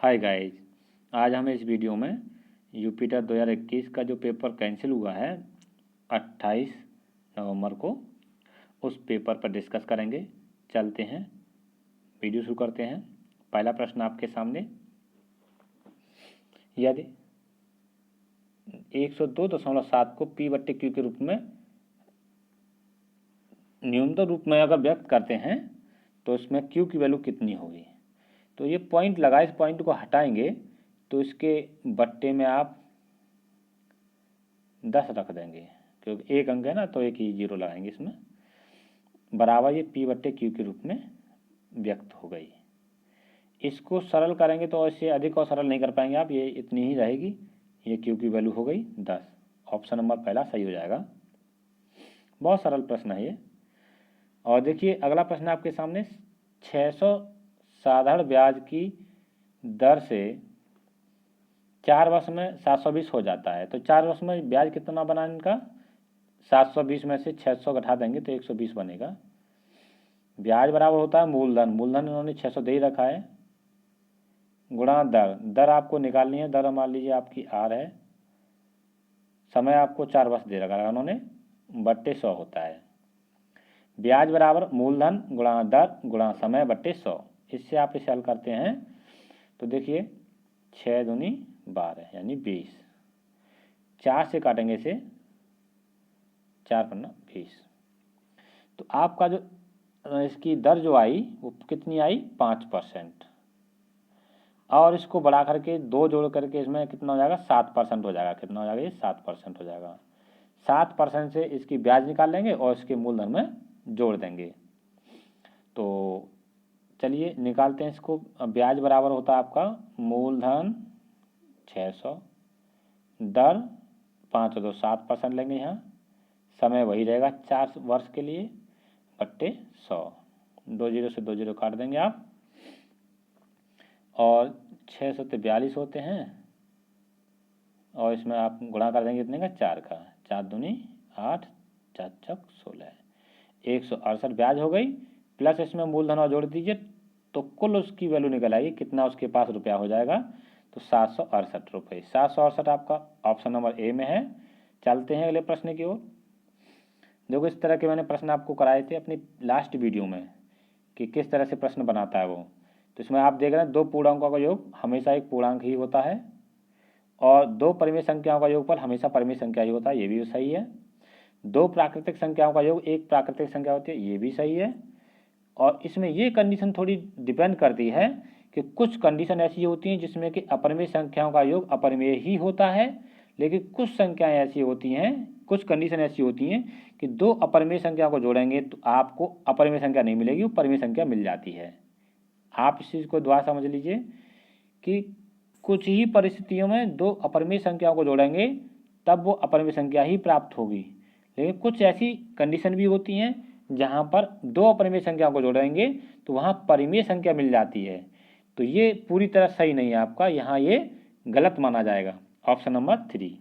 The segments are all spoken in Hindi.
हाय गाइस, आज हम इस वीडियो में यूपिटर 2021 का जो पेपर कैंसिल हुआ है 28 नवंबर को, उस पेपर पर डिस्कस करेंगे। चलते हैं, वीडियो शुरू करते हैं। पहला प्रश्न आपके सामने, यदि 102.7 को P/Q के रूप में न्यूनतम रूप में अगर व्यक्त करते हैं तो इसमें Q की वैल्यू कितनी होगी। तो ये पॉइंट लगा, इस पॉइंट को हटाएंगे तो इसके बट्टे में आप 10 रख देंगे, क्योंकि एक अंक है ना, तो एक ही जीरो लगाएंगे इसमें, बराबर ये P/Q के रूप में व्यक्त हो गई। इसको सरल करेंगे तो इससे अधिक और सरल नहीं कर पाएंगे आप, ये इतनी ही रहेगी। ये Q की वैल्यू हो गई 10। ऑप्शन नंबर पहला सही हो जाएगा। बहुत सरल प्रश्न है ये। और देखिए अगला प्रश्न आपके सामने, 600 साधारण ब्याज की दर से 4 वर्ष में 720 हो जाता है, तो 4 वर्ष में ब्याज कितना बना इनका, 720 में से 600 घटा देंगे तो 120 बनेगा। ब्याज बराबर होता है मूलधन, मूलधन इन्होंने 600 दे ही रखा है, गुणा दर, दर आपको निकालनी है। दर मान लीजिए आपकी आर है, समय आपको 4 वर्ष दे रखा है उन्होंने, बट्टे 100 होता है। ब्याज बराबर मूलधन गुणा दर गुणा समय बट्टे 100। इससे आप इसे हल करते हैं तो देखिए 6 दूनी 12 यानी 20। 4 से काटेंगे इसे, 4 पन्ना 20। तो आपका जो इसकी दर जो आई वो कितनी आई, 5%। और इसको बढ़ा करके 2 जोड़ करके इसमें कितना हो जाएगा, 7% हो जाएगा। कितना हो जाएगा, ये 7% हो जाएगा। 7% से इसकी ब्याज निकाल लेंगे और इसके मूलधन में जोड़ देंगे। तो चलिए निकालते हैं इसको। ब्याज बराबर होता है आपका मूलधन 600, दर 5 2 7% लेंगे यहाँ, समय वही रहेगा 4 वर्ष के लिए, बट्टे 100। 2 जीरो से 2 जीरो काट देंगे आप, और 600 से 42 होते हैं, और इसमें आप गुणा कर देंगे कितने का, 4 का। 4 दूनी 8, 4 चौक 16, 168 ब्याज हो गई। प्लस इसमें मूलधन और जोड़ दीजिए तो कुल उसकी वैल्यू निकल आएगी, कितना उसके पास रुपया हो जाएगा, तो 768 रुपये। 768 आपका ऑप्शन नंबर ए में है। चलते हैं अगले प्रश्न की ओर। देखो इस तरह के मैंने प्रश्न आपको कराए थे अपनी लास्ट वीडियो में कि किस तरह से प्रश्न बनाता है वो। तो इसमें आप देख रहे हैं 2 पूर्णांकों का योग हमेशा एक पूर्णांक ही होता है, और 2 परिमेय संख्याओं का योगफल हमेशा परिमेय संख्या ही होता है, ये भी सही है। 2 प्राकृतिक संख्याओं का योग एक प्राकृतिक संख्या होती है, ये भी सही है। और इसमें ये कंडीशन थोड़ी डिपेंड करती है कि कुछ कंडीशन ऐसी होती हैं जिसमें कि अपरिमेय संख्याओं का योग अपरिमेय ही होता है, लेकिन कुछ संख्याएं ऐसी होती हैं, कुछ कंडीशन ऐसी होती हैं कि 2 अपरिमेय संख्या को जोड़ेंगे तो आपको अपरिमेय संख्या नहीं मिलेगी, वो परिमेय संख्या मिल जाती है। आप इस चीज़ को दोबारा समझ लीजिए कि कुछ ही परिस्थितियों में 2 अपरिमेय संख्याओं को जोड़ेंगे तब वो अपरिमेय संख्या ही प्राप्त होगी, लेकिन कुछ ऐसी कंडीशन भी होती हैं जहाँ पर 2 अपरिमेय संख्याओं को जोड़ेंगे तो वहाँ परिमेय संख्या मिल जाती है। तो ये पूरी तरह सही नहीं है आपका, यहाँ ये गलत माना जाएगा। Option number 3।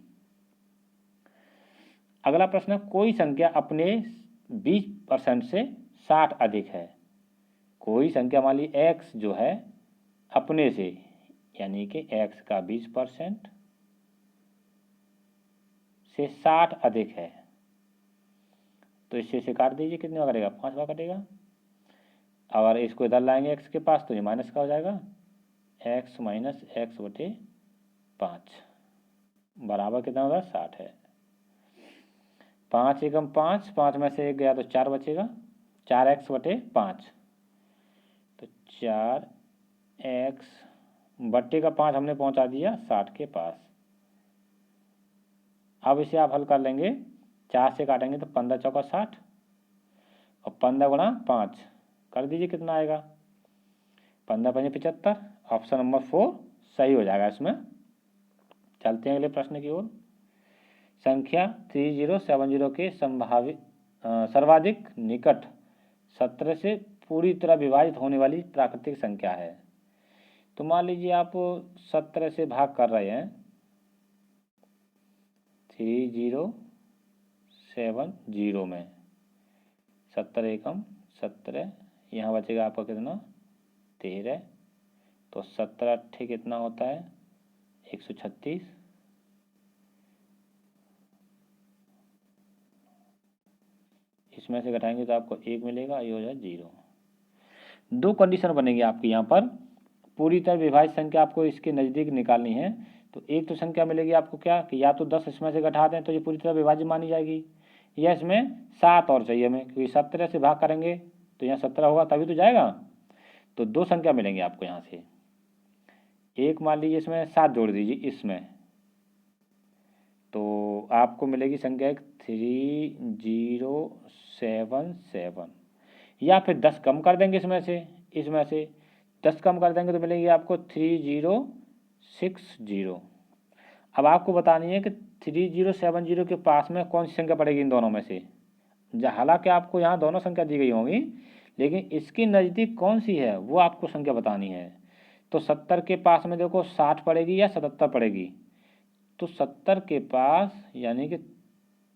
अगला प्रश्न, कोई संख्या अपने 20% से 60 अधिक है। कोई संख्या मान ली x जो है अपने से, यानी कि x का 20% से 60 अधिक है, तो इससे से काट दीजिए, कितने का कटेगा, 5 का कटेगा। अगर इसको इधर लाएंगे x के पास तो ये माइनस का हो जाएगा, x माइनस एक्स बटे 5 बराबर कितना होगा, 60 है। 5 एकम 5, 5 में से 1 गया तो 4 बचेगा, 4x बटे 5, तो 4x बट्टे का 5 हमने पहुंचा दिया 60 के पास। अब इसे आप हल कर लेंगे, 4 से काटेंगे तो 15 चौका 60, और 15 गुणा 5 कर दीजिए, कितना आएगा, 15 पंजे 75। ऑप्शन नंबर 4 सही हो जाएगा इसमें। चलते हैं अगले प्रश्न की ओर। संख्या 3070 के संभावित सर्वाधिक निकट 17 से पूरी तरह विभाजित होने वाली प्राकृतिक संख्या है। तो मान लीजिए आप 17 से भाग कर रहे हैं, 3070 में 17 एकम 17, यहाँ बचेगा आपका कितना, 13, तो 17 अट्ठे कितना होता है 136। इसमें से घटाएंगे तो आपको 1 मिलेगा, ये हो जाए 0। दो कंडीशन बनेगी आपकी यहाँ पर, पूरी तरह विभाज्य संख्या आपको इसके नज़दीक निकालनी है। तो एक तो संख्या मिलेगी आपको क्या कि या तो 10 इसमें से घटा दें तो ये पूरी तरह विभाज्य मानी जाएगी, या इसमें 7 और चाहिए हमें, क्योंकि 17 से भाग करेंगे तो यहाँ 17 होगा तभी तो जाएगा। तो दो संख्या मिलेंगी आपको यहाँ से, एक मान लीजिए इसमें 7 जोड़ दीजिए इसमें, तो आपको मिलेगी संख्या 3077, या फिर 10 कम कर देंगे इसमें से 10 कम कर देंगे तो मिलेगी आपको 3060। अब आपको बतानी है कि 3070 के पास में कौन सी संख्या पड़ेगी इन दोनों में से। हालांकि आपको यहाँ दोनों संख्या दी गई होंगी, लेकिन इसकी नज़दीक कौन सी है वो आपको संख्या बतानी है। तो 70 के पास में देखो 60 पड़ेगी या 77 पड़ेगी, तो 70 के पास यानी कि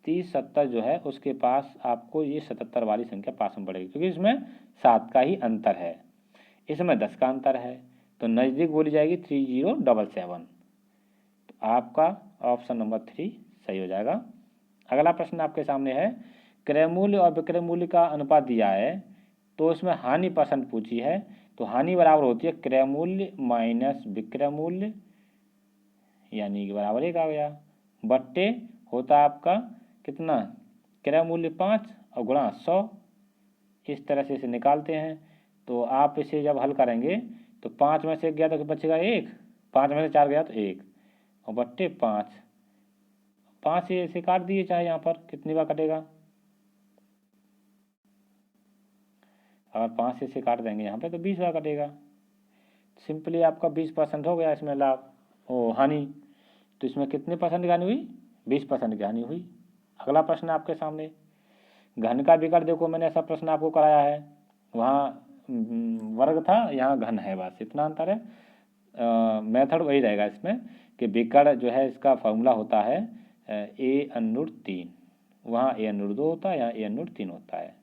3070 जो है उसके पास आपको ये 77 वाली संख्या पास में पड़ेगी, क्योंकि इसमें 7 का ही अंतर है, इसमें 10 का अंतर है, तो नज़दीक बोली जाएगी 3077। तो आपका ऑप्शन नंबर 3 सही हो जाएगा। अगला प्रश्न आपके सामने है, क्रय मूल्य और विक्रय मूल्य का अनुपात दिया है, तो इसमें हानि परसेंट पूछी है। तो हानि बराबर होती है क्रय मूल्य माइनस विक्रय मूल्य, यानी कि बराबर 1 आ गया, बट्टे होता है आपका कितना क्रय मूल्य 5 और गुणा 100। इस तरह से इसे निकालते हैं। तो आप इसे जब हल करेंगे तो 5 में से 1 गया तो बचेगा 1, 5 में से 4 गया तो 1, और बट्टे 5 से इसे काट दिए, चाहे यहाँ पर कितनी बार कटेगा, अगर 5 से इसे काट देंगे यहाँ पे तो 20 बार कटेगा। सिंपली आपका 20% हो गया इसमें लाभ ओ हानि। तो इसमें कितने परसेंट की हानि हुई, 20% की हानि हुई। अगला प्रश्न आपके सामने, घन का विकर्ण, देखो मैंने ऐसा प्रश्न आपको कराया है, वहाँ वर्ग था, यहाँ घन है, बस इतना अंतर है। मेथड वही रहेगा इसमें कि विकर्ण जो है इसका फॉर्मूला होता है a/3, वहाँ a/2 होता है, यहाँ a/3 होता है।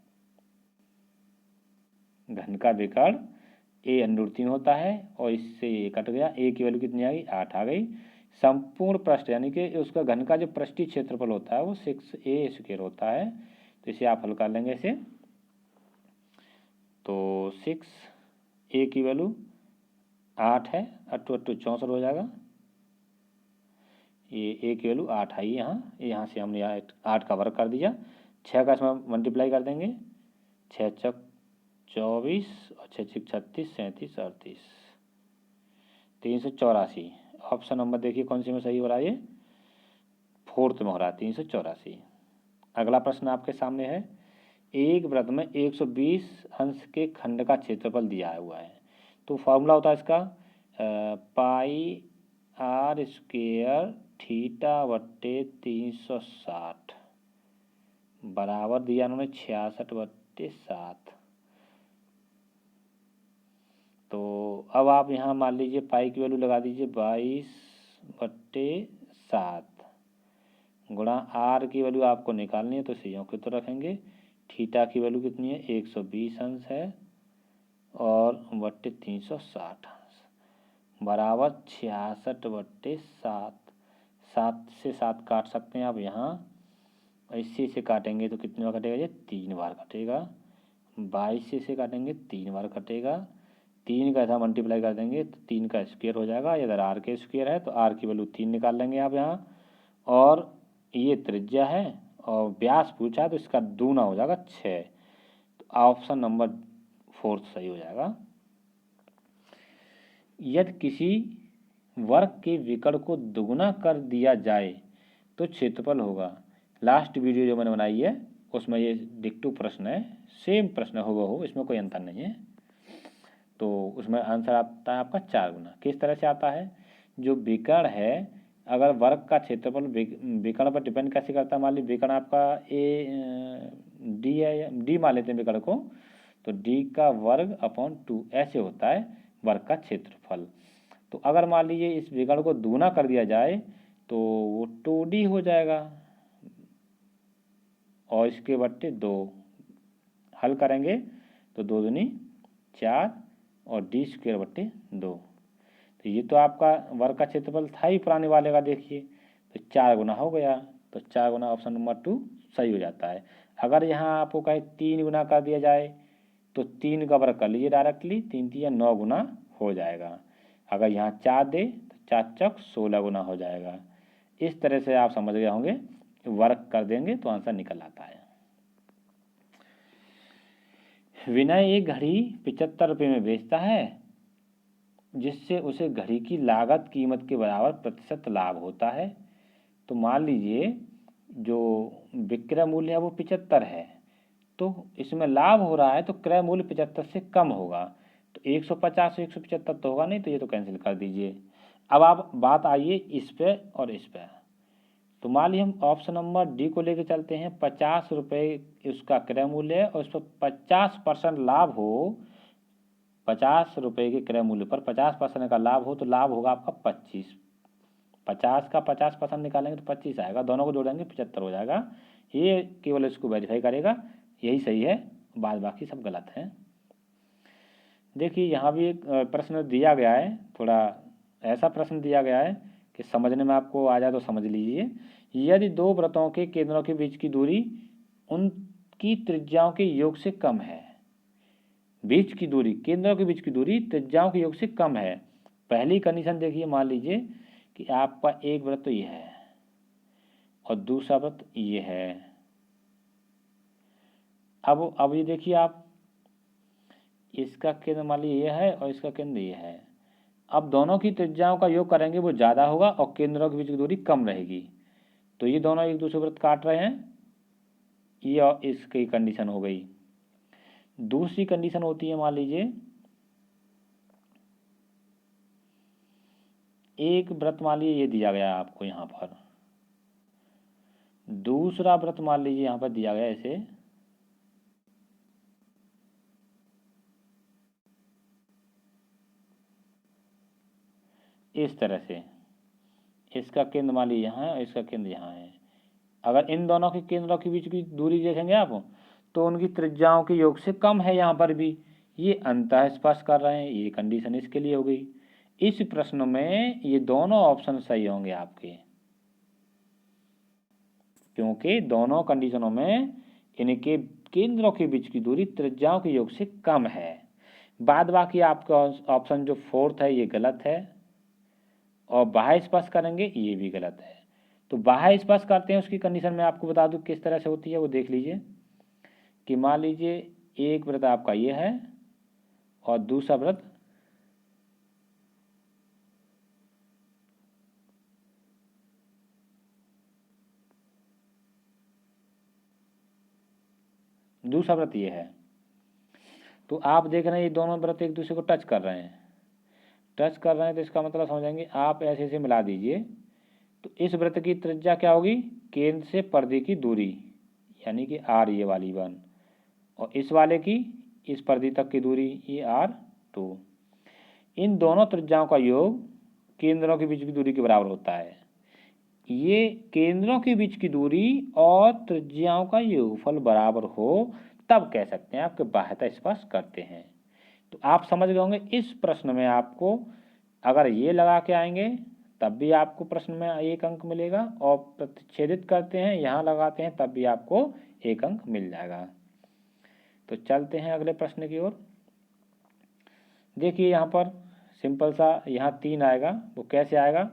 घन का विकर्ण a/3 होता है, और इससे ये कट गया, a की वैल्यू कितनी आ गई 8 आ गई। संपूर्ण पृष्ठ यानी कि उसका घन का जो पृष्ठीय क्षेत्रफल होता है वो 6a² होता है। तो इसे आप हल कर लेंगे इसे, तो 6a की वैल्यू 8 है, 8 8 64 हो जाएगा, ये a की वैल्यू 8 आई यहाँ से हमने 8 का वर्ग कर दिया, 6 का इसमें मल्टीप्लाई कर देंगे, 6 चक 24 और 6 छक 36 37 38 384। ऑप्शन नंबर देखिए कौन सी में सही हो रहा है, ये 4th में हो रहा है 384। अगला प्रश्न आपके सामने है, एक वृत्त में 120 अंश के खंड का क्षेत्रफल दिया हुआ है। तो फॉर्मूला होता है इसका πr² θ/360 बराबर दिया उन्होंने 66/7। तो अब आप यहाँ मान लीजिए पाई की वैल्यू लगा दीजिए 22/7 गुणा आर की वैल्यू आपको निकालनी है, तो सीओ की तो रखेंगे, थीटा की वैल्यू कितनी है 120 अंश है, और बट्टे 360 अंश बराबर 66/7। 7 से 7 काट सकते हैं आप यहाँ, इसी से काटेंगे तो कितनी बार कटेगा, ये 3 बार कटेगा। 22 से काटेंगे 3 बार कटेगा, 3 का ऐसा मल्टीप्लाई कर देंगे तो 3 का स्क्वायर हो जाएगा, अगर आर के स्क्वायर है तो आर की वैल्यू 3 निकाल लेंगे आप यहाँ, और ये त्रिज्या है और व्यास पूछा है तो इसका दूना हो जाएगा 6। तो ऑप्शन नंबर 4 सही हो जाएगा। यदि किसी वर्ग के विकर्ण को दुगुना कर दिया जाए तो क्षेत्रफल होगा। लास्ट वीडियो जो मैंने बनाई है उसमें ये डिक्टो प्रश्न है, सेम प्रश्न हो, इसमें कोई अंतर नहीं है। तो उसमें आंसर आता है आपका 4 गुना। किस तरह से आता है, जो विकर्ण है अगर वर्ग का क्षेत्रफल विकर्ण पर डिपेंड कैसे करता है, मान लीजिए विकर्ण आपका डी है, डी मान लेते हैं विकर्ण को, तो डी का वर्ग अपॉन 2 ऐसे होता है वर्ग का क्षेत्रफल। तो अगर मान लीजिए इस विकर्ण को दूना कर दिया जाए तो वो 2d हो जाएगा, और इसके बट्टे 2 हल करेंगे तो 2 दूनी 4 और d² बट्टे 2। तो ये तो आपका वर्ग का क्षेत्रफल था ही पुराने वाले का, देखिए तो 4 गुना हो गया, तो 4 गुना ऑप्शन नंबर 2 सही हो जाता है। अगर यहाँ आपको कहे 3 गुना कर दिया जाए तो 3 का वर्ग कर लीजिए डायरेक्टली, 3 3 9 गुना हो जाएगा। अगर यहाँ 4 दे तो 4 चौक 16 गुना हो जाएगा। इस तरह से आप समझ गए होंगे, वर्क कर देंगे तो आंसर निकल आता है। विनय एक घड़ी 75 रुपये में बेचता है, जिससे उसे घड़ी की लागत कीमत के बराबर प्रतिशत लाभ होता है। तो मान लीजिए जो विक्रय मूल्य है वो 75 है, तो इसमें लाभ हो रहा है तो क्रय मूल्य 75 से कम होगा, तो 150 से 175 तो होगा नहीं, तो ये तो कैंसिल कर दीजिए। अब आप बात आइए इस पे और इस पे। तो मान लीजिए हम ऑप्शन नंबर डी को लेके चलते हैं, 50 रुपये उसका क्रय मूल्य है और उस पर 50% लाभ हो, 50 रुपये के क्रय मूल्य पर 50% का लाभ हो, तो लाभ होगा आपका 25। 50 का 50% निकालेंगे तो 25 आएगा, दोनों को जोड़ेंगे 75 हो जाएगा। ये केवल इसको वेरीफाई करेगा, यही सही है, बाद बाकी सब गलत है। देखिए यहाँ भी एक प्रश्न दिया गया है, थोड़ा ऐसा प्रश्न दिया गया है कि समझने में आपको आ जाए तो समझ लीजिए। यदि दो वृत्तों के केंद्रों के बीच की दूरी उनकी त्रिज्याओं के योग से कम है, बीच की दूरी, केंद्रों के बीच की दूरी त्रिज्याओं के योग से कम है। पहली कंडीशन देखिए, मान लीजिए कि आपका एक वृत्त तो ये है और दूसरा वृत्त ये है। अब ये देखिए आप, इसका केंद्र मान लीजिए ये है और इसका केंद्र ये है। अब दोनों की त्रिज्याओं का योग करेंगे वो ज़्यादा होगा और केंद्रों के बीच की दूरी कम रहेगी, तो ये दोनों एक दूसरे वृत्त काट रहे हैं, ये और इसकी कंडीशन हो गई। दूसरी कंडीशन होती है, मान लीजिए एक वृत्त मान लीजिए ये दिया गया है आपको यहाँ पर, दूसरा वृत्त मान लीजिए यहाँ पर दिया गया ऐसे, इस तरह से, इसका केंद्र मान लीजिए यहाँ है और इसका केंद्र यहाँ है। अगर इन दोनों के केंद्रों के बीच की दूरी देखेंगे आप तो उनकी त्रिज्याओं के योग से कम है, यहाँ पर भी ये अंतः स्पर्श कर रहे हैं, ये कंडीशन इसके लिए हो गई। इस प्रश्न में ये दोनों ऑप्शन सही होंगे आपके, क्योंकि दोनों कंडीशनों में इनके केंद्रों के बीच की दूरी त्रिज्याओं के योग से कम है। बाद बाकी आपका ऑप्शन जो फोर्थ है ये गलत है, और बाह्य स्पर्श करेंगे ये भी गलत है। तो बाह्य स्पर्श करते हैं उसकी कंडीशन में आपको बता दूं किस तरह से होती है, वो देख लीजिए कि मान लीजिए एक वृत्त आपका ये है और दूसरा वृत्त ये है। तो आप देख रहे हैं ये दोनों वृत्त एक दूसरे को टच कर रहे हैं, तो इसका मतलब समझेंगे आप ऐसे ऐसे मिला दीजिए। तो इस वृत्त की त्रिज्या क्या होगी, केंद्र से परिधि की दूरी, यानी कि आर ये वाली 1, और इस वाले की इस परिधि तक की दूरी ये R2। इन दोनों त्रिज्याओं का योग केंद्रों के बीच की दूरी के बराबर होता है। ये केंद्रों के बीच की दूरी और त्रिज्याओं का योगफल बराबर हो तब कह सकते हैं आपके बाह्यतः स्पर्श करते हैं। तो आप समझ गए होंगे इस प्रश्न में आपको अगर ये लगा के आएंगे तब भी आपको प्रश्न में 1 अंक मिलेगा, और प्रतिच्छेदित करते हैं यहाँ लगाते हैं तब भी आपको 1 अंक मिल जाएगा। तो चलते हैं अगले प्रश्न की ओर। देखिए यहाँ पर सिंपल सा, यहाँ 3 आएगा, वो कैसे आएगा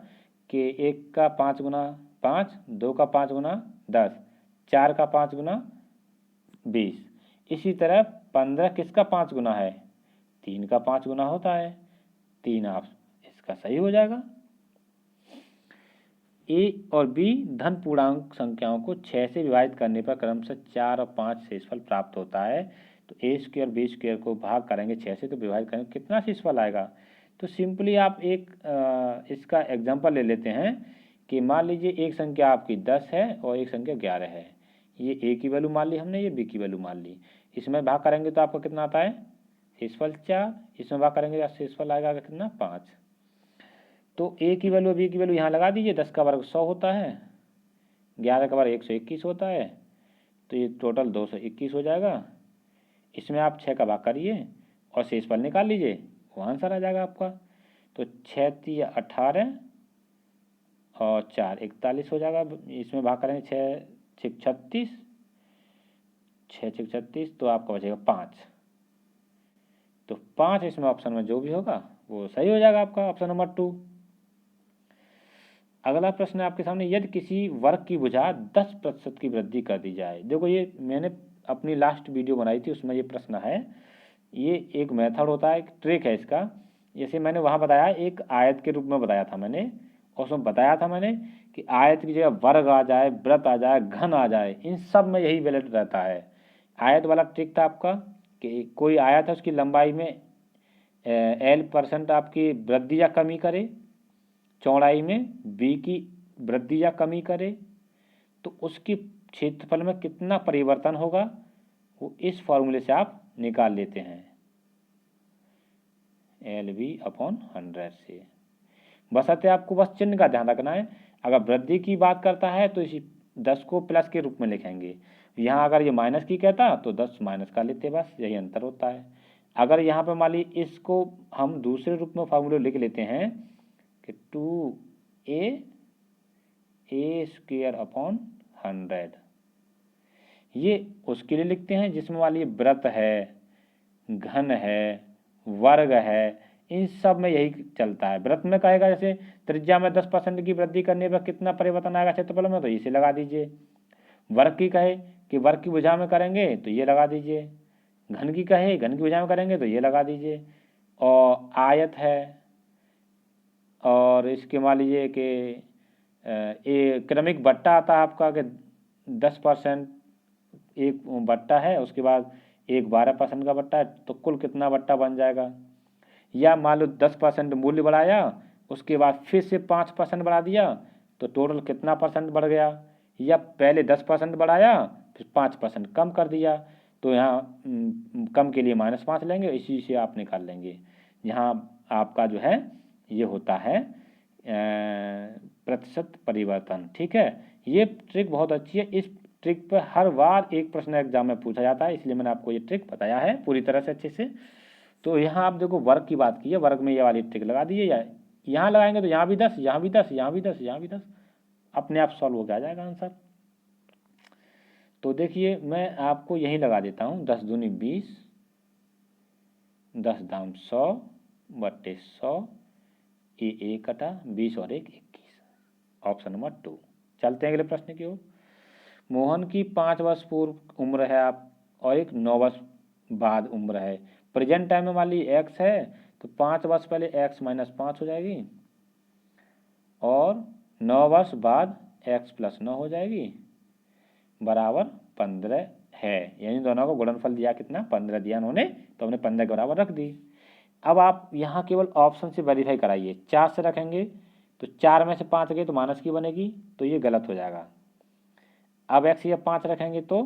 कि 1 का 5 गुना 5, 2 का 5 गुना 10, 4 का 5 गुना 20। इसी तरह 15 किसका 5 गुना है, 3 का 5 गुना होता है, 3 आप इसका सही हो जाएगा। ए और बी धन पूर्णांक संख्याओं को 6 से विभाजित करने पर क्रमशः 4 और 5 शेषफल प्राप्त होता है। तो ए स्क्वायर बी स्क्वायर को भाग करेंगे 6 से तो विभाजित करेंगे कितना शेषफल आएगा। तो सिंपली आप एक इसका एग्जांपल ले लेते हैं कि मान लीजिए एक संख्या आपकी 10 है और एक संख्या 11 है, ये ए की वैल्यू मान ली हमने, ये बी की वैल्यू मान ली। इसमें भाग करेंगे तो आपको कितना आता है, शेषफल 4, इसमें भाग करेंगे तो शेषफल आएगा कितना, 5। तो ए की वैल्यू बी की वैल्यू यहाँ लगा दीजिए, 10 का वर्ग 100 होता है, 11 का वर्ग 121 होता है, तो ये टोटल 221 हो जाएगा। इसमें आप 6 का भाग करिए और शेषफल निकाल लीजिए, वो आंसर आ जाएगा आपका। तो 6 3 18 और 4 41 हो जाएगा। इसमें भाग करेंगे 6 6 36, 6 6 36, तो आपका बचेगा 5। तो 5 इसमें ऑप्शन में जो भी होगा वो सही हो जाएगा आपका, ऑप्शन नंबर 2। अगला प्रश्न है आपके सामने, यदि किसी वर्ग की भुजा 10% की वृद्धि कर दी जाए। देखो ये मैंने अपनी लास्ट वीडियो बनाई थी, उसमें ये प्रश्न है। ये एक मेथड होता है, एक ट्रिक है इसका। जैसे मैंने वहाँ बताया, एक आयत के रूप में बताया था मैंने, और उसमें बताया था मैंने कि आयत की जगह वर्ग आ जाए, वृत्त आ जाए, घन आ जाए, इन सब में यही वैलिड रहता है। आयत वाला ट्रिक था आपका कि कोई आयत है, उसकी लंबाई में L% आपकी वृद्धि या कमी करे, चौड़ाई में B की वृद्धि या कमी करे, तो उसकी क्षेत्रफल में कितना परिवर्तन होगा वो इस फॉर्मूले से आप निकाल लेते हैं, LV/100 से। बशर्ते आपको बस चिन्ह का ध्यान रखना है। अगर वृद्धि की बात करता है तो इसी 10 को प्लस के रूप में लिखेंगे। यहाँ अगर ये माइनस की कहता तो 10 माइनस का लेते, बस यही अंतर होता है। अगर यहाँ पे मान ली इसको हम दूसरे रूप में फॉर्मूले लिख लेते हैं कि 2a² ये उसके लिए लिखते हैं जिसमें मान ली वृत्त है, घन है, वर्ग है, इन सब में यही चलता है। वृत्त में कहेगा जैसे त्रिज्या में 10% की वृद्धि करने पर कितना परिवर्तन आएगा क्षेत्रफल में, तो इसे लगा दीजिए। वर्ग की कहे कि वर्ग की भुजा में करेंगे तो ये लगा दीजिए। घन की कहे घन की भुजा में करेंगे तो ये लगा दीजिए। और आयत है, और इसके मान लीजिए कि ये क्रमिक बट्टा आता है आपका कि 10% एक बट्टा है, उसके बाद एक 12% का बट्टा है, तो कुल कितना बट्टा बन जाएगा। या मान लो 10% मूल्य बढ़ाया, उसके बाद फिर से 5% बढ़ा दिया, तो टोटल कितना परसेंट बढ़ गया। या पहले 10% बढ़ाया, फिर 5% कम कर दिया, तो यहाँ कम के लिए -5 लेंगे, इसी से आप निकाल लेंगे। यहाँ आपका जो है ये होता है प्रतिशत परिवर्तन। ठीक है, ये ट्रिक बहुत अच्छी है। इस ट्रिक पर हर बार एक प्रश्न एग्जाम में पूछा जाता है, इसलिए मैंने आपको ये ट्रिक बताया है पूरी तरह से अच्छे से। तो यहाँ आप देखो वर्ग की बात की है, वर्ग में ये वाली ट्रिक लगा दीजिए, या यहाँ लगाएंगे तो यहाँ भी 10, यहाँ भी 10, यहाँ भी 10, यहाँ भी 10, अपने आप सॉल्व हो जाएगा आंसर। तो देखिए मैं आपको यहीं लगा देता हूँ, 10 दूनी 20, 10 दाम 100 बट्टे 100, ये 1 कटा 20 और 1 21, ऑप्शन नंबर 2। चलते हैं अगले प्रश्न की ओर। मोहन की 5 वर्ष पूर्व उम्र है आप, और एक 9 वर्ष बाद उम्र है। प्रेजेंट टाइम में मान ली x है, तो 5 वर्ष पहले x - 5 हो जाएगी, और 9 वर्ष बाद x + 9 हो जाएगी, बराबर 15 है। यानी दोनों को गुणनफल दिया कितना, 15 दिया उन्होंने, तो हमने 15 के बराबर रख दी। अब आप यहाँ केवल ऑप्शन से वेरीफाई कराइए। 4 से रखेंगे तो 4 में से 5 गए तो माइनस की बनेगी, तो ये गलत हो जाएगा। अब x या 5 रखेंगे तो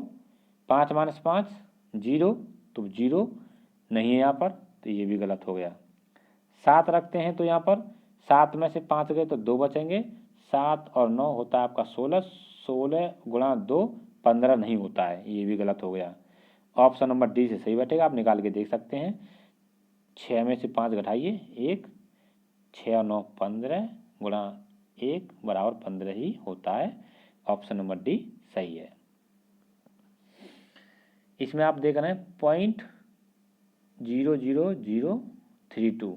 5 - 5 0, तो 0 नहीं है यहाँ पर, तो ये भी गलत हो गया। 7 रखते हैं तो यहाँ पर 7 में से 5 गए तो 2 बचेंगे, 7 और 9 होता है आपका 16, 16 गुणा 2 15 नहीं होता है, ये भी गलत हो गया। ऑप्शन नंबर डी से सही बैठेगा, आप निकाल के देख सकते हैं। 6 में से 5 घटाइए 1, 6 और 9 15 गुणा 1 बराबर 15 ही होता है। ऑप्शन नंबर डी सही है। इसमें आप देख रहे हैं 0.00032,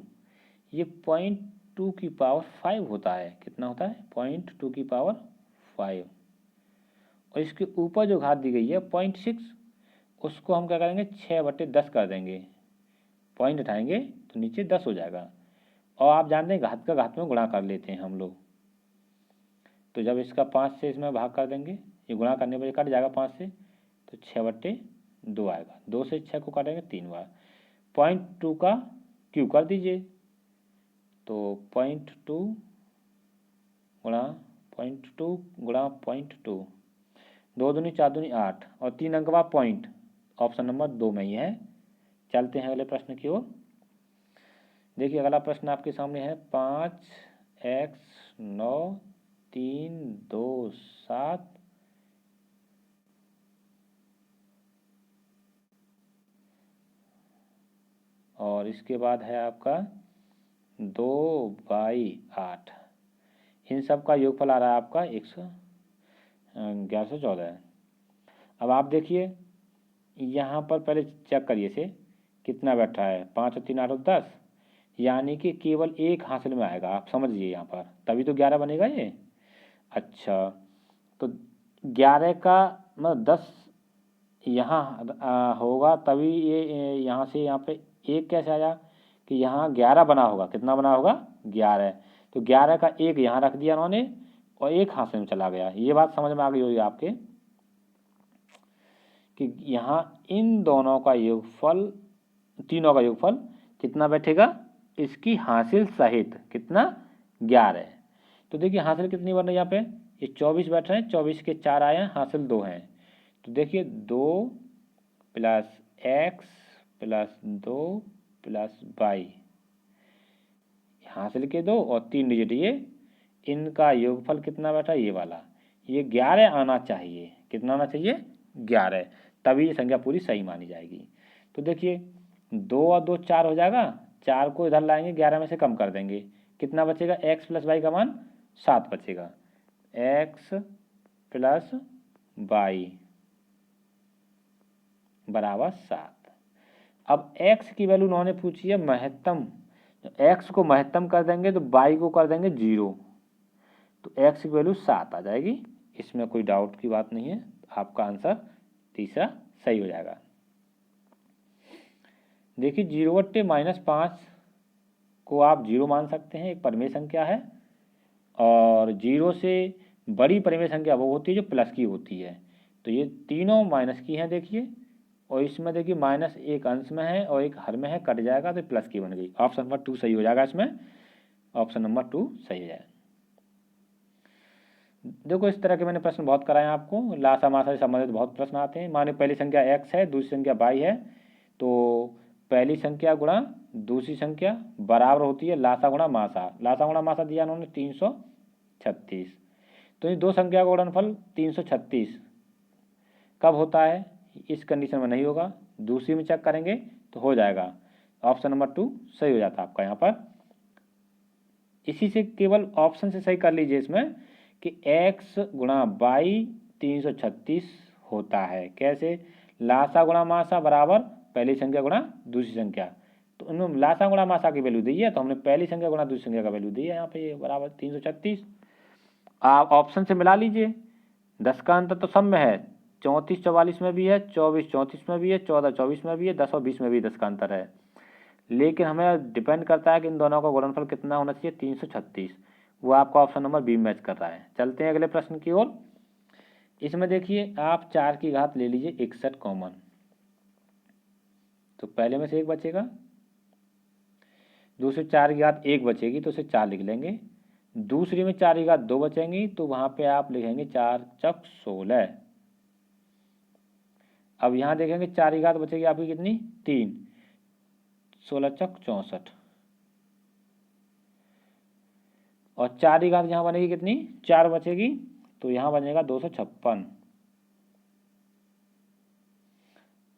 ये 0.2 की पावर 5 होता है। कितना होता है, 0.2 की पावर 5, और इसके ऊपर जो घात दी गई है 0.6, उसको हम क्या करेंगे 6/10 कर देंगे, पॉइंट उठाएंगे तो नीचे 10 हो जाएगा। और आप जानते हैं घात का घात में गुणा कर लेते हैं हम लोग, तो जब इसका 5 से इसमें भाग कर देंगे, ये गुणा करने पर कट जाएगा 5 से, तो 6/2 आएगा। 2 से 6 को काटेंगे 3 बार, 0.2 का क्यूब कर दीजिए, तो 0.2 गुणा 0.2 गुणा 0.2, 2 दूनी 4 दूनी 8, और 3 अंक बाद पॉइंट, ऑप्शन नंबर 2 में ही है। चलते हैं अगले प्रश्न की ओर। देखिए अगला प्रश्न आपके सामने है, 5x 9 3 2 7 और इसके बाद है आपका 2/8, इन सब का योगफल आ रहा है आपका 1114 है। अब आप देखिए यहाँ पर पहले चेक करिए इसे कितना बैठा है, 5 और 3 8 और 10, यानी कि केवल एक हासिल में आएगा, आप समझिए यहाँ पर, तभी तो 11 बनेगा ये। अच्छा तो 11 का मतलब 10 यहाँ होगा तभी ये यहाँ से यहाँ पे एक कैसे आया कि यहाँ 11 बना होगा, कितना बना होगा 11, तो 11 का एक यहाँ रख दिया उन्होंने और एक हासिल में चला गया। ये बात समझ में आ गई होगी आपके कि यहाँ इन दोनों का योगफल, तीनों का योगफल कितना बैठेगा, इसकी हासिल सहित कितना 11। तो देखिए हासिल कितनी बन रही है यहाँ पे, ये 24 बैठ रहे हैं, 24 के 4 आए हैं, हासिल 2 हैं। तो देखिए 2 + x + 2 + y, हासिल के 2 और 3 डिजिट ये, इनका योगफल कितना बैठा ये वाला, ये 11 आना चाहिए। कितना आना चाहिए 11, तभी ये संख्या पूरी सही मानी जाएगी। तो देखिए 2 और 2 4 हो जाएगा, 4 को इधर लाएंगे 11 में से कम कर देंगे, कितना बचेगा x + y का मान 7 बचेगा, x + y बराबर 7। अब x की वैल्यू उन्होंने पूछी है महत्तम, x को महत्तम कर देंगे तो y को कर देंगे 0, तो x की वैल्यू 7 आ जाएगी, इसमें कोई डाउट की बात नहीं है, आपका आंसर तीसरा सही हो जाएगा। देखिए 0/-5 को आप 0 मान सकते हैं, एक परिमेय संख्या है, और 0 से बड़ी परिमेय संख्या वो होती है जो प्लस की होती है। तो ये तीनों माइनस की हैं देखिए, और इसमें देखिए माइनस एक अंश में है और एक हर में है, कट जाएगा तो प्लस की बन गई। ऑप्शन नंबर 2 सही हो जाएगा, इसमें ऑप्शन नंबर 2 सही हो जाएगा। देखो इस तरह के मैंने प्रश्न बहुत कराए हैं आपको, लासा मासा से संबंधित बहुत प्रश्न आते हैं। माने पहली संख्या x है, दूसरी संख्या y है, तो पहली संख्या गुणा दूसरी संख्या बराबर होती है लासा गुणा मासा। लासा गुणा मासा दिया उन्होंने 336, तो इन दो संख्या का गुणनफल 336 कब होता है, इस कंडीशन में नहीं होगा, दूसरी में चेक करेंगे तो हो जाएगा। ऑप्शन नंबर 2 सही हो जाता है आपका यहाँ पर। इसी से केवल ऑप्शन से सही कर लीजिए इसमें कि x गुणा y 336 होता है। कैसे, लासा गुणा मासा बराबर पहली संख्या गुणा दूसरी संख्या, तो उनमें लासा गुणा मासा की वैल्यू दी है, तो हमने पहली संख्या गुणा दूसरी संख्या का वैल्यू दी है यहाँ पे, ये बराबर 336। आप ऑप्शन से मिला लीजिए, 10 का अंतर तो सब में है, 34 44 में भी है, 24 34 में भी है, 14 24 में भी है, 10 और 20 में भी 10 का अंतर है, लेकिन हमें डिपेंड करता है कि इन दोनों का गुणनफल कितना होना चाहिए 336, वो आपका ऑप्शन नंबर बी मैच कर रहा है। चलते हैं अगले प्रश्न की ओर। इसमें देखिए आप 4 की घात ले लीजिए 61 कॉमन, तो पहले में से 1 बचेगा, दूसरे 4 की घात 1 बचेगी तो उसे 4 लिख लेंगे, दूसरी में 4 की घात 2 बचेंगी तो वहाँ पे आप लिखेंगे 4 चक 16। अब यहाँ देखेंगे 4 की घात बचेगी आपकी कितनी 3, 16 चक 64, और 4 की घात यहाँ बनेगी कितनी 4 बचेगी, तो यहाँ बनेगा 256।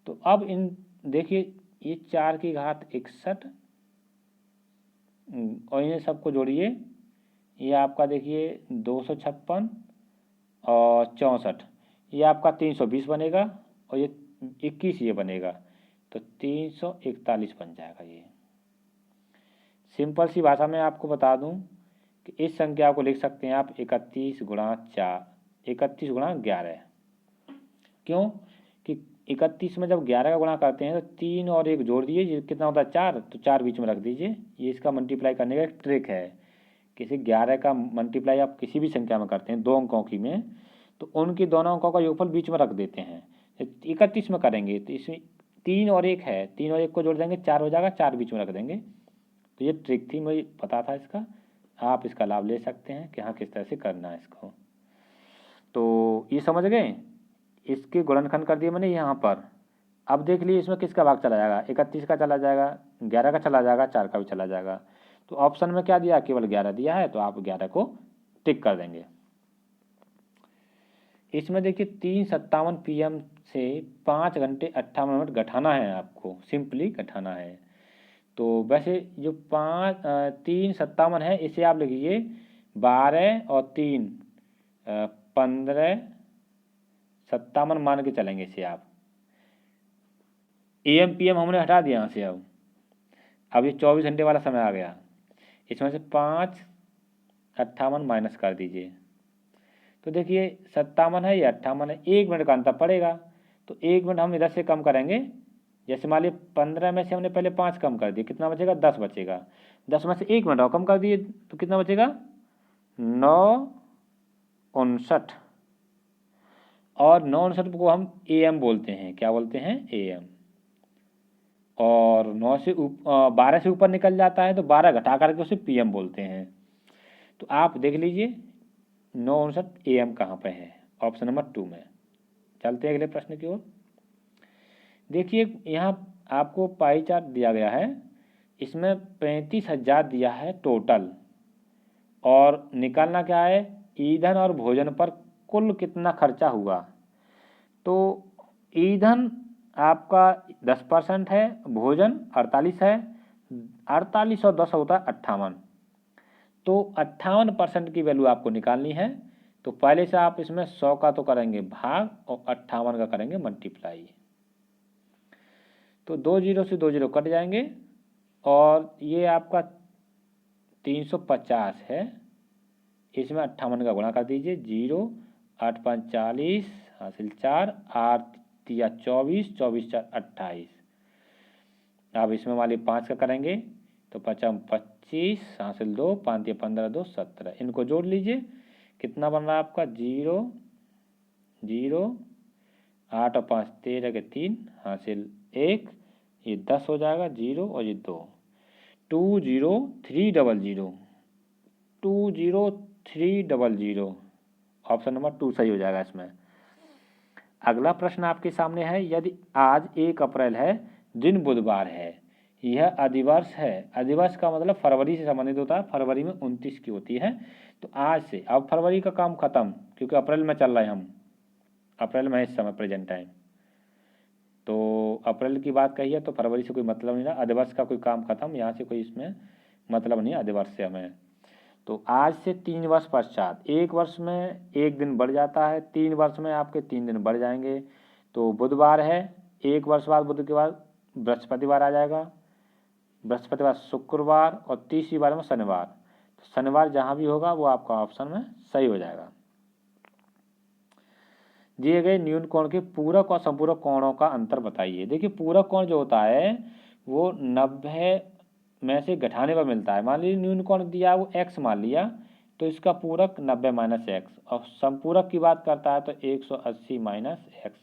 तो अब इन देखिए ये 4 की घात 61 और इन्हें सबको जोड़िए, ये आपका देखिए 256 और 64, ये आपका 320 बनेगा, और ये 21 ये बनेगा, तो 341 बन जाएगा। ये सिंपल सी भाषा में आपको बता दूं कि इस संख्या को लिख सकते हैं आप 31 गुणा 4, 31 गुणा 11। क्यों कि 31 में जब 11 का गुणा करते हैं तो 3 और 1 जोड़ दिए, ये कितना होता है 4, तो 4 बीच में रख दीजिए। ये इसका मल्टीप्लाई करने का एक ट्रिक है, किसी 11 का मल्टीप्लाई आप किसी भी संख्या में करते हैं 2 अंकों की में, तो उनकी दोनों अंकों का योगफल बीच में रख देते हैं। 31 में करेंगे तो इसमें 3 और 1 है, 3 और 1 को जोड़ देंगे 4 हो जाएगा, 4 बीच में रख देंगे। तो ये ट्रिक थी, मुझे पता था इसका, आप इसका लाभ ले सकते हैं कि हाँ किस तरह से करना है इसको। तो ये समझ गए, इसके गुणनखंड कर दिए मैंने यहाँ पर। अब देख लीजिए इसमें किसका भाग चला जाएगा, 31 का चला जाएगा, 11 का चला जाएगा, 4 का भी चला जाएगा। तो ऑप्शन में क्या दिया, केवल 11 दिया है, तो आप 11 को टिक कर देंगे। इसमें देखिए 3:57 PM से 5 घंटे 58 मिनट घटाना है, आपको सिंपली घटाना है। तो वैसे जो 357 है इसे आप लिखिए 12 और 3 15 57 मान के चलेंगे इसे आप। AM PM हमने हटा दिया यहाँ से। अब ये 24 घंटे वाला समय आ गया, इसमें से 558 माइनस कर दीजिए। तो देखिए 57 है या 58 है, 1 मिनट का अंतर पड़ेगा। तो 1 मिनट हम इधर से कम करेंगे। जैसे मान लीजिए 15 में से हमने पहले 5 कम कर दिए, कितना बचेगा? 10 बचेगा। 10 में से 1 मिनट और कम कर दिए तो कितना बचेगा? 9:59। और 9:59 को हम AM बोलते हैं। क्या बोलते हैं? AM। और 12 से ऊपर निकल जाता है तो 12 घटा करके उसे PM बोलते हैं। तो आप देख लीजिए 9:59 AM कहाँ पे है? ऑप्शन नंबर 2 में। चलते हैं अगले प्रश्न की ओर। देखिए यहाँ आपको पाई चार्ट दिया गया है, इसमें 35,000 दिया है टोटल, और निकालना क्या है? ईंधन और भोजन पर कुल कितना खर्चा हुआ। तो ईंधन आपका 10% है, भोजन 48 है, 48 और 10 होता है 58। तो 58% की वैल्यू आपको निकालनी है। तो पहले से आप इसमें 100 का तो करेंगे भाग और 58 का करेंगे मल्टीप्लाई। तो 2 जीरो से 2 जीरो कट जाएंगे और ये आपका 350 है, इसमें 58 का गुणा कर दीजिए। 0 8 5 40 हासिल 4 8 3 24 24 4 28। अब इसमें वाले 5 का करेंगे तो 5 25 हासिल 2 5 15 2 17। इनको जोड़ लीजिए, कितना बन रहा है आपका? 0 0 8 और 5 13 के 3 हासिल 1, ये 10 हो जाएगा 0 और ये 2। 20300 20300 ऑप्शन नंबर 2 सही हो जाएगा इसमें। अगला प्रश्न आपके सामने है, यदि आज 1 अप्रैल है, दिन बुधवार है, यह अधिवर्ष है। अधिवर्ष का मतलब फरवरी से संबंधित होता है, फरवरी में 29 की होती है। तो आज से, अब फरवरी का काम खत्म क्योंकि अप्रैल में चल रहा है, हम अप्रैल में इस समय प्रेजेंट टाइम। तो अप्रैल की बात कही है तो फरवरी से कोई मतलब नहीं रहा, अधिवर्ष का कोई काम खत्म, यहाँ से कोई इसमें मतलब नहीं अधिवर्ष से हमें। तो आज से 3 वर्ष पश्चात, 1 वर्ष में 1 दिन बढ़ जाता है, 3 वर्ष में आपके 3 दिन बढ़ जाएंगे। तो बुधवार है, 1 वर्ष बाद बुध के बाद बृहस्पतिवार आ जाएगा, बृहस्पतिवार शुक्रवार और तीसरी बार में शनिवार। तो शनिवार जहाँ भी होगा वो आपका ऑप्शन में सही हो जाएगा। दिए गए न्यून कोण के पूरक और संपूरक कोणों का अंतर बताइए। देखिए पूरक कोण जो होता है वो 90 में से घटाने पर मिलता है। मान लीजिए न्यून कोण दिया वो x मान लिया, तो इसका पूरक 90 माइनस एक्स, और संपूरक की बात करता है तो 180 माइनस एक्स।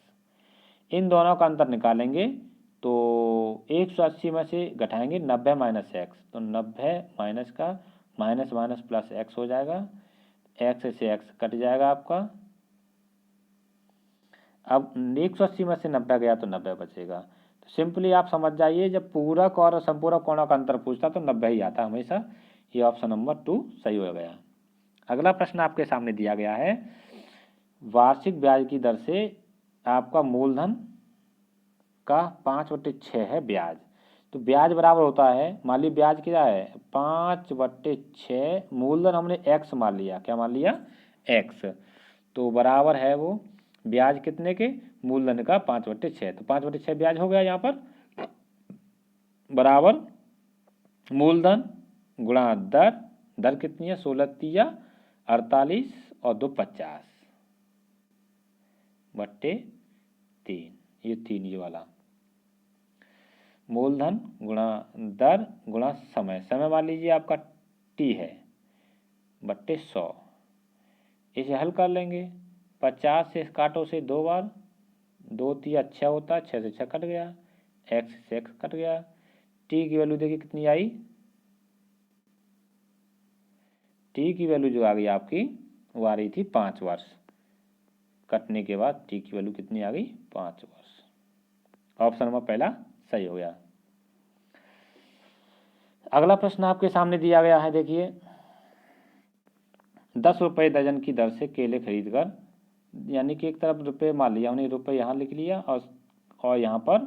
इन दोनों का अंतर निकालेंगे तो 180 में से घटाएंगे 90 माइनस एक्स, तो 90 माइनस का माइनस माइनस प्लस एक्स हो जाएगा, एक्स से एक्स कट जाएगा आपका। अब 180 में से 90 गया तो 90 बचेगा। तो सिंपली आप समझ जाइए, जब पूरक और संपूरक कोणों का अंतर पूछता तो 90 ही आता हमेशा। ये ऑप्शन नंबर 2 सही हो गया। अगला प्रश्न आपके सामने दिया गया है, वार्षिक ब्याज की दर से आपका मूलधन का 5/6 है ब्याज। तो ब्याज बराबर होता है, मान ली ब्याज क्या है 5/6, मूलधन हमने x मान लिया। क्या मान लिया? x। तो बराबर है वो ब्याज कितने के? मूलधन का 5/6। तो 5/6 ब्याज हो गया यहाँ पर, बराबर मूलधन गुणा दर। दर कितनी है? 16 48 और 2 50 बट्टे 3, ये 3 ये वाला। मूलधन गुणा दर गुणा समय, समय मान लीजिए आपका t है, बट्टे 100। इसे हल कर लेंगे, 50 से काटो से 2 बार, 2 3 6 होता है, 6 से 6 कट गया, x से x कट गया। t की वैल्यू देखिए कितनी आई, t की वैल्यू जो आ गई आपकी वो आ रही थी 5 वर्ष। कटने के बाद t की वैल्यू कितनी आ गई? 5 वर्ष। ऑप्शन नंबर पहला सही हो गया। अगला प्रश्न आपके सामने दिया गया है, देखिए 10 रुपये दर्जन की दर से केले खरीद कर, यानी कि एक तरफ रुपये मान लिया उन्हें, रुपये यहाँ लिख लिया और यहाँ पर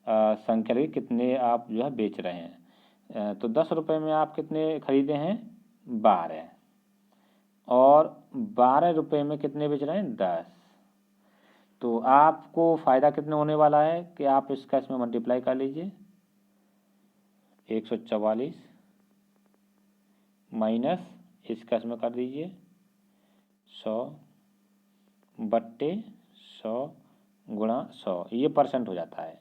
संख्या लिखी कितने आप जो है बेच रहे हैं। तो 10 रुपये में आप कितने खरीदे हैं? 12। और 12 रुपये में कितने बेच रहे हैं? 10। तो आपको फ़ायदा कितना होने वाला है कि आप इसका इसमें मल्टीप्लाई कर लीजिए। 144 माइनस इसका इसमें कर दीजिए 100 बट्टे 100 गुणा 100, ये परसेंट हो जाता है।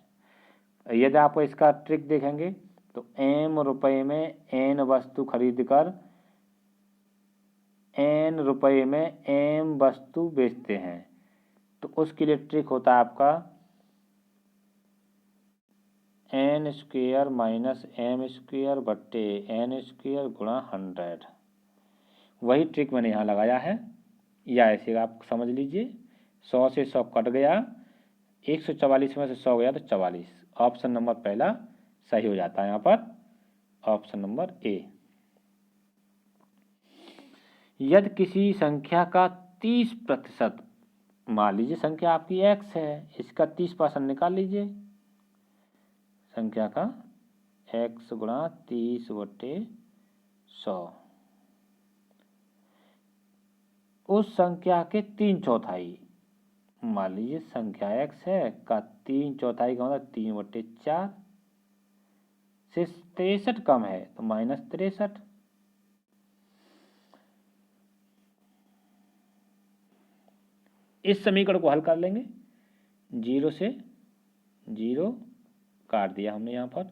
यदि आप इसका ट्रिक देखेंगे तो m रुपये में n वस्तु खरीद कर n रुपये में m वस्तु बेचते हैं, तो उसके लिए ट्रिक होता है आपका n square minus m square बट्टे n स्क्वेयर गुणा 100। वही ट्रिक मैंने यहाँ लगाया है, या ऐसे आप समझ लीजिए 100 से 100 कट गया, 144 में से 100 गया तो 44। ऑप्शन नंबर पहला सही हो जाता है यहाँ पर, ऑप्शन नंबर ए। यदि किसी संख्या का 30%, मान लीजिए संख्या आपकी x है, इसका 30% निकाल लीजिए। संख्या का x गुणा 30/100, उस संख्या के 3/4, मान लीजिए संख्या x है का 3/4 का मतलब 3/4 से 63 कम है तो -63। इस समीकरण को हल कर लेंगे। 0 से 0 काट दिया हमने यहाँ पर,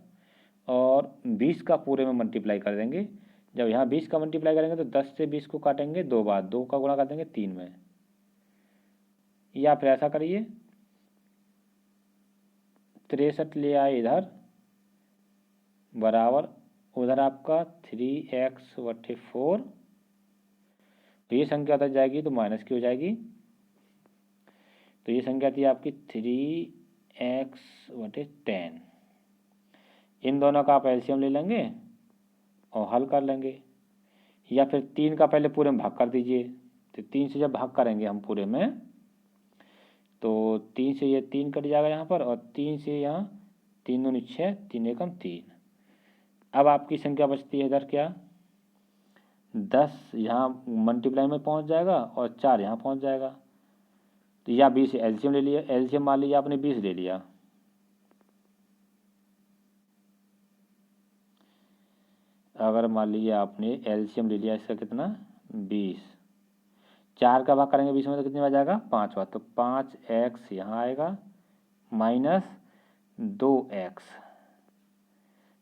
और 20 का पूरे में मल्टीप्लाई कर देंगे। जब यहाँ 20 का मल्टीप्लाई करेंगे तो 10 से 20 को काटेंगे 2 बार, 2 का गुणा कर देंगे 3 में, या फिर ऐसा करिए 63 ले आए इधर, बराबर उधर आपका 3x/4, तो ये संख्या उधर जाएगी तो माइनस की हो जाएगी, तो ये संख्या थी आपकी 3x/10। इन दोनों का आप एलसीएम ले लेंगे और हल कर लेंगे, या फिर 3 का पहले पूरे में भाग कर दीजिए। तो 3 से जब भाग करेंगे हम पूरे में तो 3 से ये 3 कट जाएगा यहाँ पर, और 3 से यहाँ 3 दूनी 6, 3 एकम 3। अब आपकी संख्या बचती है इधर क्या, 10 यहाँ मल्टीप्लाई में पहुँच जाएगा और 4 यहाँ पहुँच जाएगा। तो या 20 एलसीएम ले लिया, एलसीएम मान लीजिए आपने 20 ले लिया, अगर मान लीजिए आपने एलसीएम ले लिया इसका कितना 20, 4 का भाग करेंगे 20 में तो कितने आ जाएगा 5 बार, तो 5x यहाँ आएगा माइनस 2x,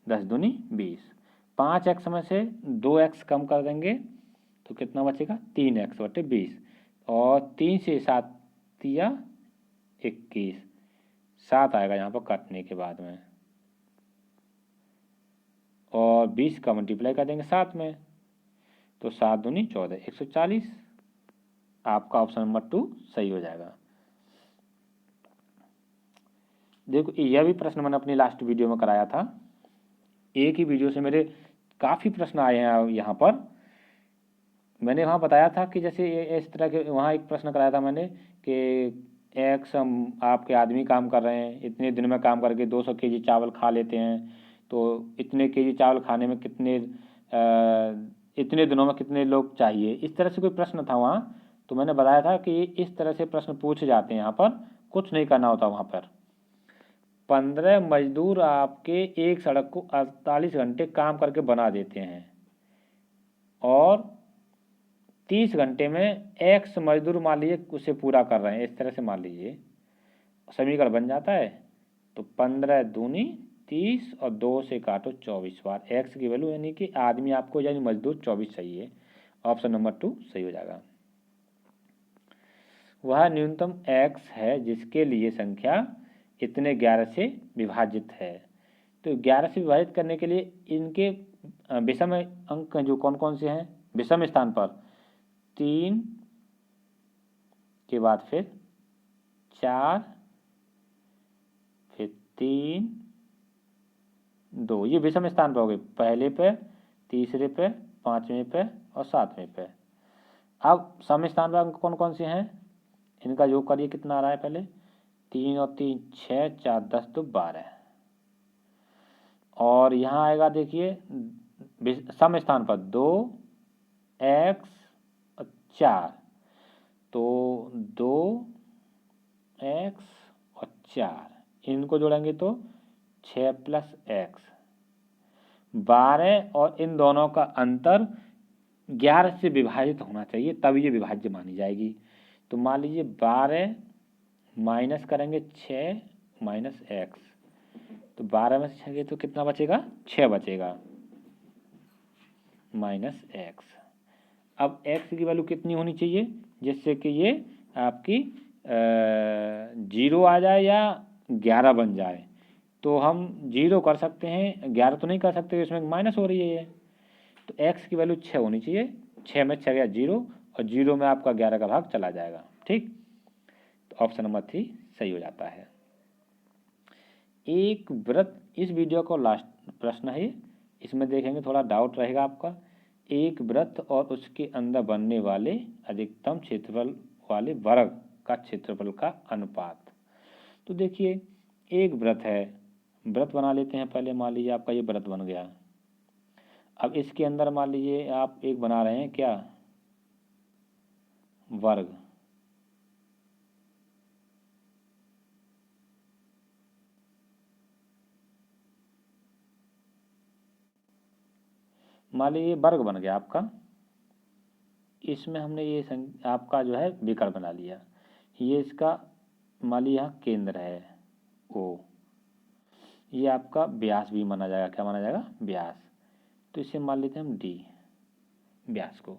10 दूनी 20। 5x में से 2x कम कर देंगे तो कितना बचेगा 3x/20, और 3 से 7 दिया 21, 7 आएगा यहाँ पर काटने के बाद में, और 20 का मल्टीप्लाई कर देंगे 7 में तो 7 दूनी 14, 140। आपका ऑप्शन नंबर 2 सही हो जाएगा। देखो यह भी प्रश्न मैंने अपनी लास्ट वीडियो में कराया था, एक ही वीडियो से मेरे काफ़ी प्रश्न आए हैं यहाँ पर। मैंने वहाँ बताया था कि जैसे इस तरह के, वहाँ एक प्रश्न कराया था मैंने कि एक्स आपके आदमी काम कर रहे हैं, इतने दिन में काम करके 200 केजी चावल खा लेते हैं, तो इतने केजी चावल खाने में कितने इतने दिनों में कितने लोग चाहिए, इस तरह से कोई प्रश्न था वहाँ। तो मैंने बताया था कि इस तरह से प्रश्न पूछे जाते हैं, यहाँ पर कुछ नहीं करना होता। वहाँ पर 15 मजदूर आपके एक सड़क को 48 घंटे काम करके बना देते हैं, और 30 घंटे में x मजदूर मान लीजिए उसे पूरा कर रहे हैं, इस तरह से मान लीजिए समीकरण बन जाता है। तो 15 दूनी 30 और 2 से काटो 24 बार, x की वैल्यू यानी कि आदमी आपको यानी मजदूर 24 चाहिए। ऑप्शन नंबर 2 सही हो जाएगा। वह न्यूनतम x है जिसके लिए संख्या इतने 11 से विभाजित है। तो 11 से विभाजित करने के लिए इनके विषम अंक जो कौन कौन से हैं, विषम स्थान पर 3 के बाद फिर 4, फिर 3, 2, ये विषम स्थान पर हो गए, पहले पे, तीसरे पे, पाँचवें पे और सातवें पे। अब सम स्थान पर अंक कौन कौन से हैं, इनका योग करिए, कितना आ रहा है पहले, 3 और 3 6, 4 10 तो 12, और यहाँ आएगा देखिए सम स्थान पर 2x और 4, तो 2x और 4 इनको जोड़ेंगे तो 6 + x, 12 और इन दोनों का अंतर 11 से विभाजित होना चाहिए, तब ये विभाज्य मानी जाएगी। तो मान लीजिए 12 माइनस करेंगे 6 माइनस x, तो 12 में से 6 तो कितना बचेगा, 6 बचेगा माइनस x। अब x की वैल्यू कितनी होनी चाहिए जिससे कि ये आपकी 0 आ जाए या 11 बन जाए। तो हम 0 कर सकते हैं, 11 तो नहीं कर सकते, इसमें माइनस हो रही है ये। तो x की वैल्यू 6 होनी चाहिए, 6 में 6 गया 0 और 0 में आपका 11 का भाग चला जाएगा। ठीक, तो ऑप्शन नंबर 3 सही हो जाता है। एक वृत्त, इस वीडियो का लास्ट प्रश्न है, इसमें देखेंगे थोड़ा डाउट रहेगा आपका। एक वृत्त और उसके अंदर बनने वाले अधिकतम क्षेत्रफल वाले वर्ग का क्षेत्रफल का अनुपात। तो देखिए एक वृत्त है, वृत्त बना लेते हैं पहले। मान लीजिए आपका ये वृत्त बन गया। अब इसके अंदर मान लीजिए आप एक बना रहे हैं क्या, वर्ग। मान लीजिए वर्ग बन गया आपका, इसमें हमने ये आपका जो है विकर्ण बना लिया। ये इसका मान लीजिए यहाँ केंद्र है O, ये आपका व्यास भी माना जाएगा, क्या माना जाएगा, व्यास। तो इसे मान लेते हैं हम D व्यास को।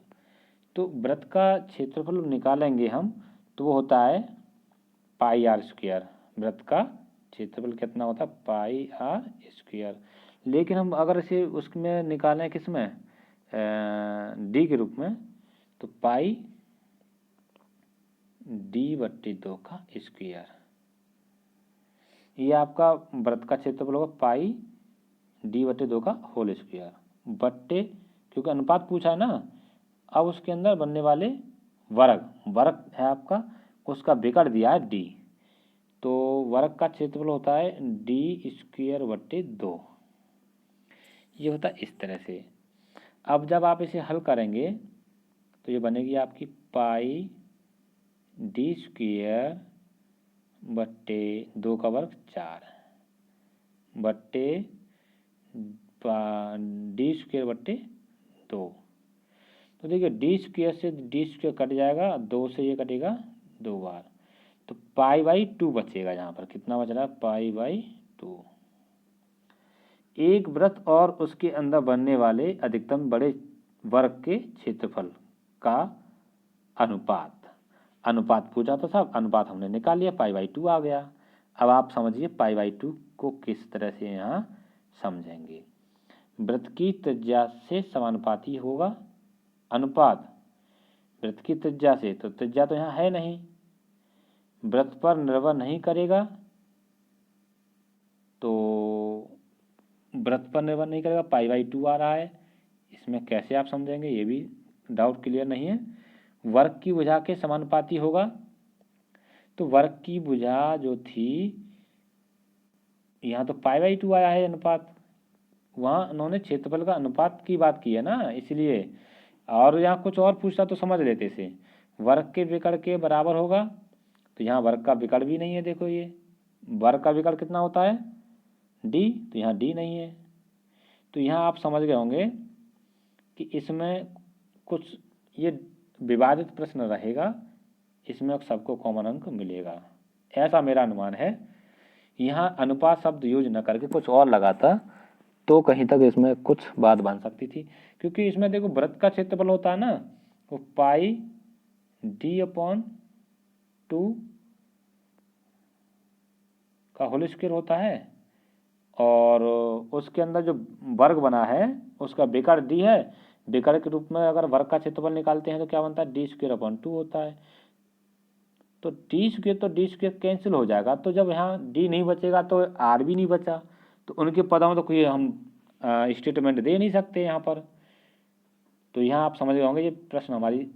तो वृत्त का क्षेत्रफल निकालेंगे हम, तो वो होता है πr²। वृत्त का क्षेत्रफल कितना होता है, πr²। लेकिन हम अगर इसे उसमें निकालें किसमें, D के रूप में, तो पाई D/2 का स्क्वायर, ये आपका वृत्त का क्षेत्रफल होगा पाई D/2 का होल स्क्वायर बट्टे, क्योंकि अनुपात पूछा है ना। अब उसके अंदर बनने वाले वर्ग, वर्ग है आपका, उसका विकर्ण दिया है D, तो वर्ग का क्षेत्रफल होता है D²/2। ये होता है इस तरह से। अब जब आप इसे हल करेंगे तो ये बनेगी आपकी पाई D²/2 का वर्ग 4 बट्टे D²/2। तो देखिए D² से D² कट जाएगा, 2 से ये कटेगा 2 बार, तो π/2 बचेगा। यहाँ पर कितना बच रहा है, π/2। एक वृत्त और उसके अंदर बनने वाले अधिकतम बड़े वर्ग के क्षेत्रफल का अनुपात। अनुपात पूछा तो साहब, अनुपात हमने निकाल लिया, π/2 आ गया। अब आप समझिए π/2 को किस तरह से यहाँ समझेंगे। वृत्त की त्रिज्या से समानुपाती होगा अनुपात, वृत्त की त्रिज्या से, तो त्रिज्या तो यहाँ है नहीं, वृत्त पर निर्भर नहीं करेगा, तो वृत्त पर निर्भर नहीं करेगा, π/2 आ रहा है। इसमें कैसे आप समझेंगे, ये भी डाउट क्लियर नहीं है। वर्ग की भुजा के समानुपाती होगा, तो वर्ग की भुजा जो थी, यहाँ तो π/2 आया है अनुपात, वहाँ उन्होंने क्षेत्रफल का अनुपात की बात की है ना, इसलिए। और यहाँ कुछ और पूछता तो समझ लेते से, वर्ग के विकर्ण के बराबर होगा, तो यहाँ वर्ग का विकर्ण भी नहीं है। देखो ये वर्ग का विकर्ण कितना होता है, D, तो यहाँ D नहीं है। तो यहाँ आप समझ गए होंगे कि इसमें कुछ ये विवादित प्रश्न रहेगा, इसमें सबको कॉमन अंक मिलेगा, ऐसा मेरा अनुमान है। यहाँ अनुपात शब्द यूज न करके कुछ और लगाता तो कहीं तक इसमें कुछ बात बन सकती थी, क्योंकि इसमें देखो वृत्त का क्षेत्रफल होता है ना, वो πD/2 का होल स्क्वायर होता है, और उसके अंदर जो वर्ग बना है उसका विकर्ण D है। विकर्ण के रूप में अगर वर्ग का क्षेत्रफल निकालते हैं तो क्या बनता है, D²/2 होता है। तो D² कैंसिल हो जाएगा, तो जब यहाँ D नहीं बचेगा तो R भी नहीं बचा, तो उनके पदों में तो कोई हम स्टेटमेंट दे नहीं सकते यहाँ पर। तो यहाँ आप समझ गए होंगे ये प्रश्न हमारी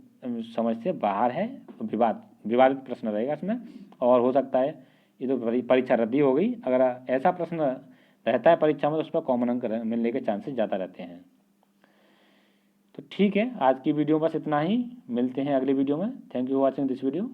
समझ से बाहर है, विवादित प्रश्न रहेगा इसमें, और हो सकता है ये तो परीक्षा रद्दी हो गई। अगर ऐसा प्रश्न रहता है परीक्षा में तो उस पर कॉमन अंक मिलने के चांसेस ज़्यादा रहते हैं। तो ठीक है, आज की वीडियो बस इतना ही, मिलते हैं अगली वीडियो में। Thank you for watching this video.